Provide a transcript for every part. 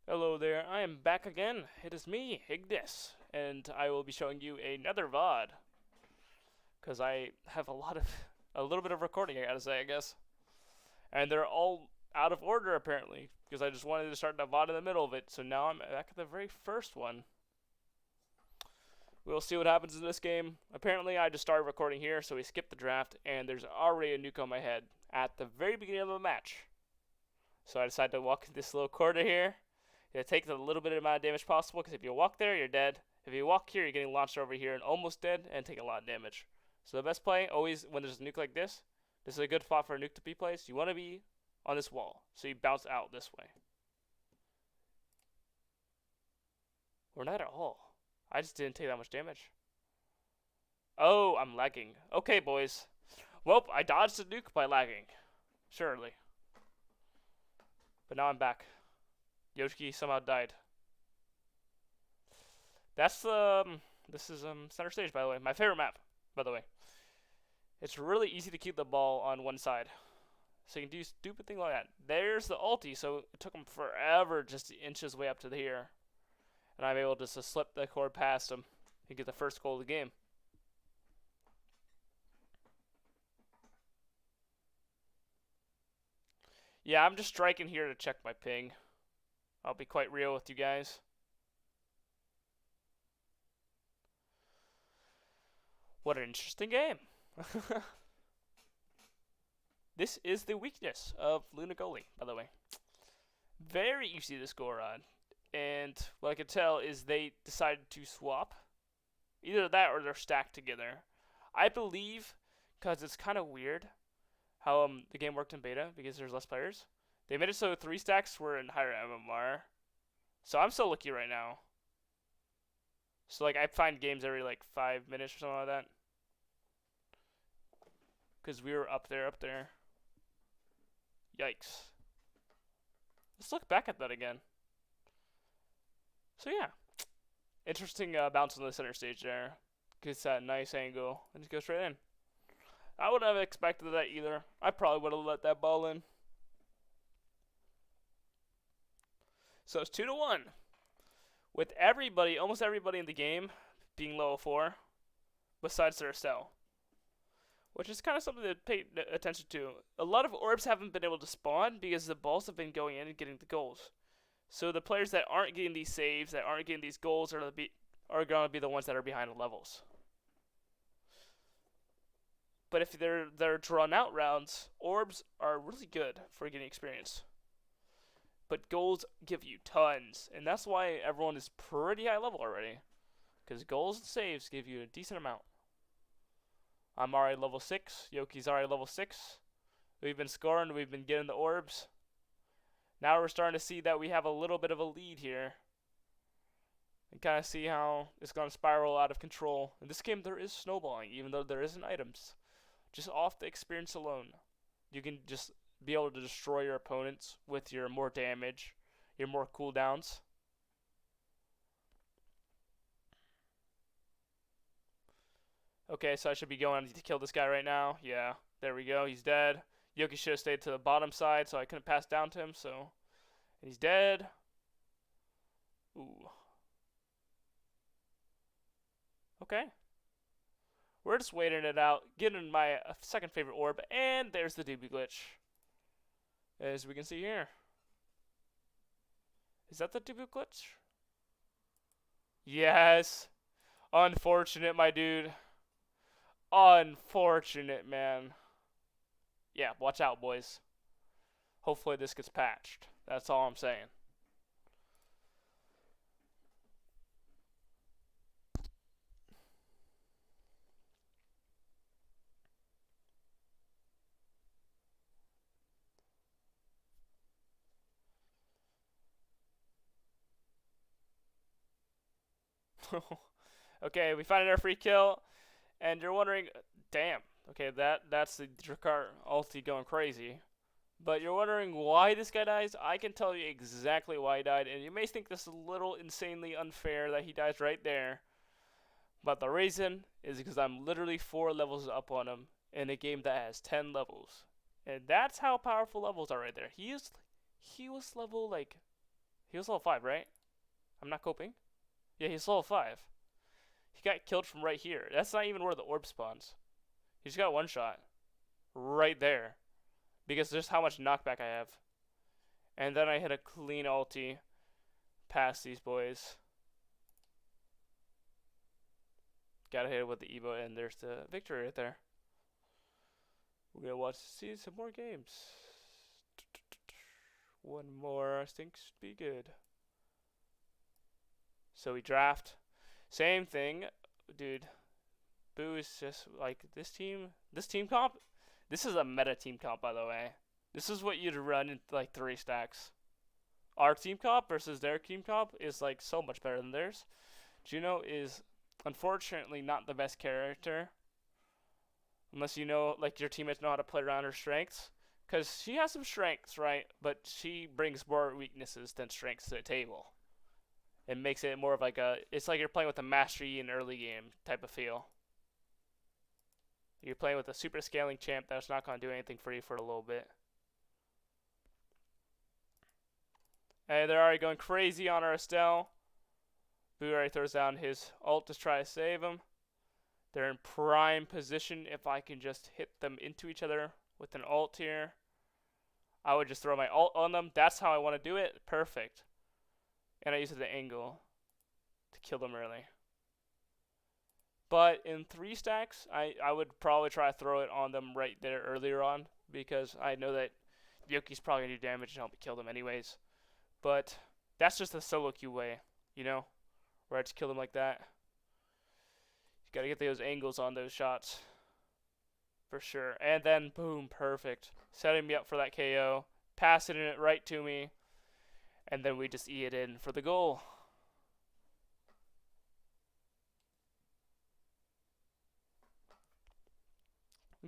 Hello there, I am back again. It is me, Ignis, and I will be showing you another VOD because I have a little bit of recording I gotta say, I guess, and they're all out of order apparently because I just wanted to start the VOD in the middle of it. So now I'm back at the very first one. We'll see what happens in this game. Apparently, I just started recording here, so we skipped the draft, and there's already a nuke on my head at the very beginning of the match. So I decided to walk this little corner here. You take the little bit of amount of damage possible, because if you walk there, you're dead. If you walk here, you're getting launched over here and almost dead and take a lot of damage. So the best play, always when there's a nuke like this is a good spot for a nuke to be placed. You want to be on this wall, so you bounce out this way. Or not at all. I just didn't take that much damage. Oh, I'm lagging. Okay, boys. Well, I dodged the nuke by lagging. Surely. But now I'm back. Yoshi somehow died. That's this is center stage, by the way. My favorite map, by the way. It's really easy to keep the ball on one side, so you can do stupid things like that. There's the ulti, so it took him forever just to inch his way up to here, and I'm able just to slip the cord past him and get the first goal of the game. Yeah, I'm just striking here to check my ping. I'll be quite real with you guys. What an interesting game. This is the weakness of Luna Goalie, by the way. Very easy to score on. And what I can tell is they decided to swap. Either that or they're stacked together. I believe, because it's kind of weird how the game worked in beta, because there's less players. They made it so 3 stacks were in higher MMR. So I'm so lucky right now. So like I find games every like 5 minutes or something like that. Because we were up there. Yikes. Let's look back at that again. So yeah, interesting bounce on the center stage there. Gets that nice angle and just goes straight in. I wouldn't have expected that either. I probably would have let that ball in. So it's 2-1. With everybody, almost everybody in the game being level 4, besides Duracell. Which is kind of something to pay attention to. A lot of orbs haven't been able to spawn because the balls have been going in and getting the goals. So the players that aren't getting these saves, that aren't getting these goals, are going to be the ones that are behind the levels. But if they're drawn out rounds, orbs are really good for getting experience. But goals give you tons, and that's why everyone is pretty high level already. Because goals and saves give you a decent amount. I'm already level 6. Yoki's already level 6. We've been scoring. We've been getting the orbs. Now we're starting to see that we have a little bit of a lead here. And kind of see how it's going to spiral out of control. In this game, there is snowballing, even though there isn't items. Just off the experience alone, you can just be able to destroy your opponents with your more damage, your more cooldowns. Okay, so I should be going to kill this guy right now. Yeah, there we go. He's dead. Yoki should have stayed to the bottom side, so I couldn't pass down to him. So, and he's dead. Ooh. Okay. We're just waiting it out, getting my second favorite orb, and there's the DB glitch. As we can see here. Is that the DB glitch? Yes. Unfortunate, my dude. Unfortunate, man. Yeah, watch out, boys. Hopefully this gets patched. That's all I'm saying. Okay, we find our free kill, and you're wondering, damn. Okay, that's the Drakkar ulti going crazy. But you're wondering why this guy dies? I can tell you exactly why he died, and you may think this is a little insanely unfair that he dies right there. But the reason is because I'm literally 4 levels up on him in a game that has 10 levels. And that's how powerful levels are right there. He was level like He was level 5, right? I'm not coping. Yeah, he's level 5. He got killed from right here. That's not even where the orb spawns. He just got one shot. Right there. Because just how much knockback I have. And then I hit a clean ulti past these boys. Gotta hit it with the Evo, and there's the victory right there. We're gonna see some more games. One more, I think, should be good. So we draft. Same thing, dude. Boo is just like this team comp. This is a meta team comp, by the way. This is what you'd run in like 3 stacks. Our team comp versus their team comp is like so much better than theirs. Juno is unfortunately not the best character. Unless you know, like, your teammates know how to play around her strengths. Because she has some strengths, right? But she brings more weaknesses than strengths to the table. It makes it more of like it's like you're playing with a mastery in early game type of feel. You're playing with a super scaling champ that's not going to do anything for you for a little bit. And they're already going crazy on our Estelle. Boo already throws down his ult to try to save him. They're in prime position. If I can just hit them into each other with an ult here, I would just throw my ult on them. That's how I want to do it. Perfect. And I use the angle to kill them early. But in 3 stacks, I would probably try to throw it on them right there earlier on, because I know that Yoki's probably going to do damage and help me kill them anyways. But that's just the solo queue way, you know, where I just kill them like that. You got to get those angles on those shots for sure. And then, boom, perfect. Setting me up for that KO, passing it right to me, and then we just E it in for the goal.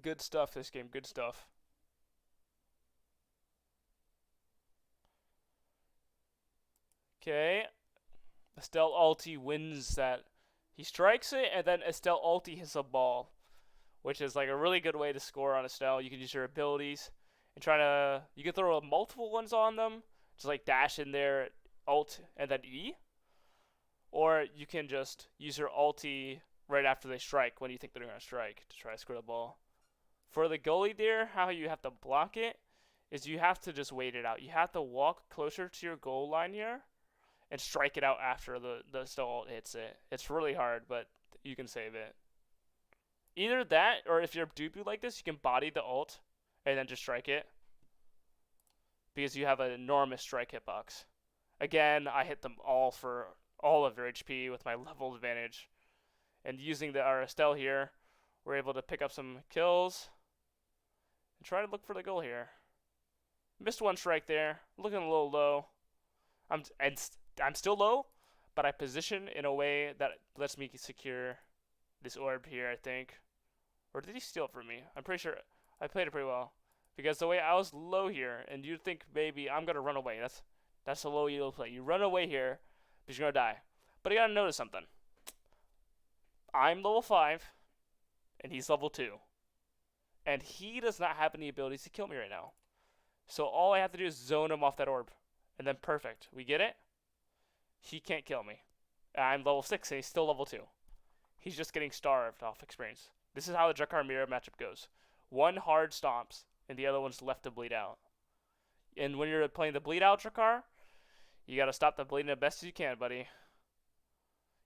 Good stuff this game, good stuff. Okay. Estelle ulti wins that. He strikes it, and then Estelle ulti hits a ball, which is like a really good way to score on Estelle. You can use your abilities and you can throw multiple ones on them, just like dash in there, ult, and then E. Or you can just use your ulti right after they strike when you think they're going to strike to try to score the ball. For the goalie there, how you have to block it is you have to just wait it out. You have to walk closer to your goal line here and strike it out after the ult hits it. It's really hard, but you can save it. Either that, or if you're Dupu like this, you can body the ult and then just strike it, because you have an enormous strike hitbox. Again, I hit them all for all of their HP with my level advantage. And using our Estelle here, we're able to pick up some kills and try to look for the goal here. Missed one strike there, looking a little low. I'm still low, but I position in a way that lets me secure this orb here, I think. Or did he steal it from me? I'm pretty sure I played it pretty well, because the way I was low here, and you'd think maybe I'm gonna run away. That's a low elo play. You run away here, but you're gonna die. But you gotta notice something. I'm level 5, and he's level 2. And he does not have any abilities to kill me right now. So all I have to do is zone him off that orb. And then perfect. We get it? He can't kill me. I'm level 6 and he's still level 2. He's just getting starved off experience. This is how the Drakkar Mirror matchup goes. One hard stomps, and the other one's left to bleed out. And when you're playing the bleed out Drakkar, you gotta stop the bleeding as best as you can, buddy.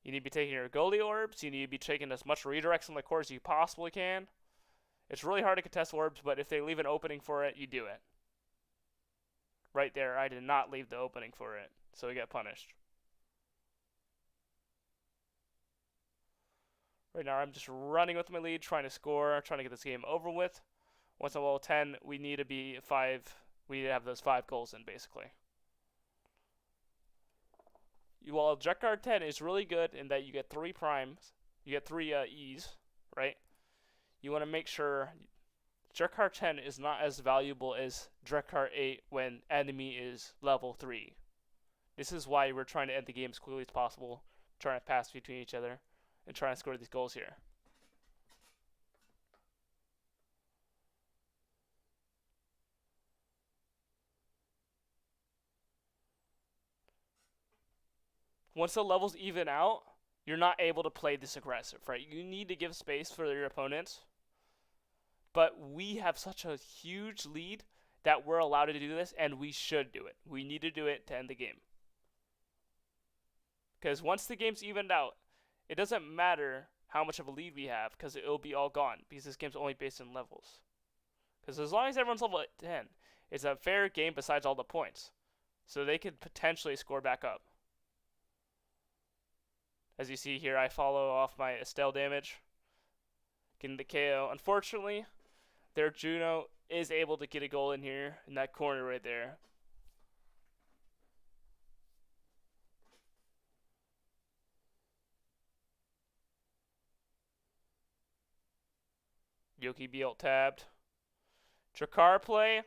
You need to be taking your goalie orbs. You need to be taking as much redirects on the core as you possibly can. It's really hard to contest orbs, but if they leave an opening for it, you do it. Right there, I did not leave the opening for it, so we got punished. Right now, I'm just running with my lead, trying to score, trying to get this game over with. Once I'm level 10, we need to be 5. We need to have those 5 goals in, basically. While Drakkar 10 is really good in that you get 3 primes, you get 3 E's, right? You want to make sure Drakkar 10 is not as valuable as Drakkar 8 when enemy is level 3. This is why we're trying to end the game as quickly as possible, trying to pass between each other, and trying to score these goals here. once the levels even out, you're not able to play this aggressive, right? You need to give space for your opponents. But we have such a huge lead that we're allowed to do this, and we should do it. We need to do it to end the game. Because once the game's evened out, it doesn't matter how much of a lead we have, because it'll be all gone, because this game's only based in levels. Because as long as everyone's level 10, it's a fair game besides all the points. So they could potentially score back up. As you see here, I follow off my Estelle damage, getting the KO. Unfortunately, their Juno is able to get a goal in here, in that corner right there. Yoki B ult tabbed. Drakkar play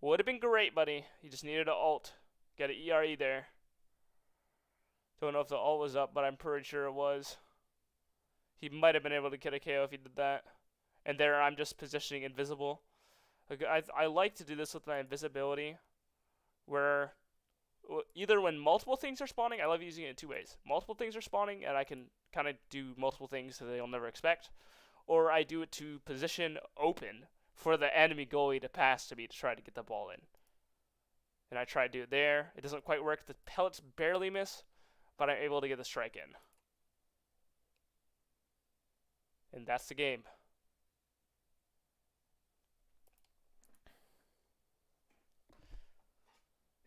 would have been great, buddy. You just needed an ult. Got an ERE there. Don't know if the ult was up, but I'm pretty sure it was. He might have been able to get a KO if he did that. And there I'm just positioning invisible. I like to do this with my invisibility, where either when multiple things are spawning, I love using it in two ways. Multiple things are spawning, and I can kind of do multiple things that they'll never expect. Or I do it to position open for the enemy goalie to pass to me to try to get the ball in. And I try to do it there. It doesn't quite work. The pellets barely miss, but I'm able to get the strike in. And that's the game.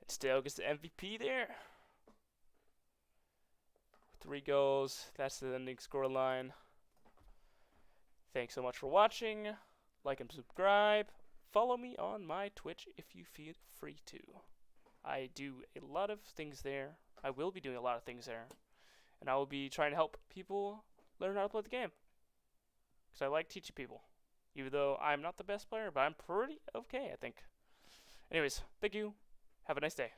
And still gets the MVP there. 3 goals. That's the ending scoreline. Thanks so much for watching. Like and subscribe. Follow me on my Twitch if you feel free to. I do a lot of things there. I will be doing a lot of things there. And I will be trying to help people learn how to play the game. Because I like teaching people. Even though I'm not the best player, but I'm pretty okay, I think. Anyways, thank you. Have a nice day.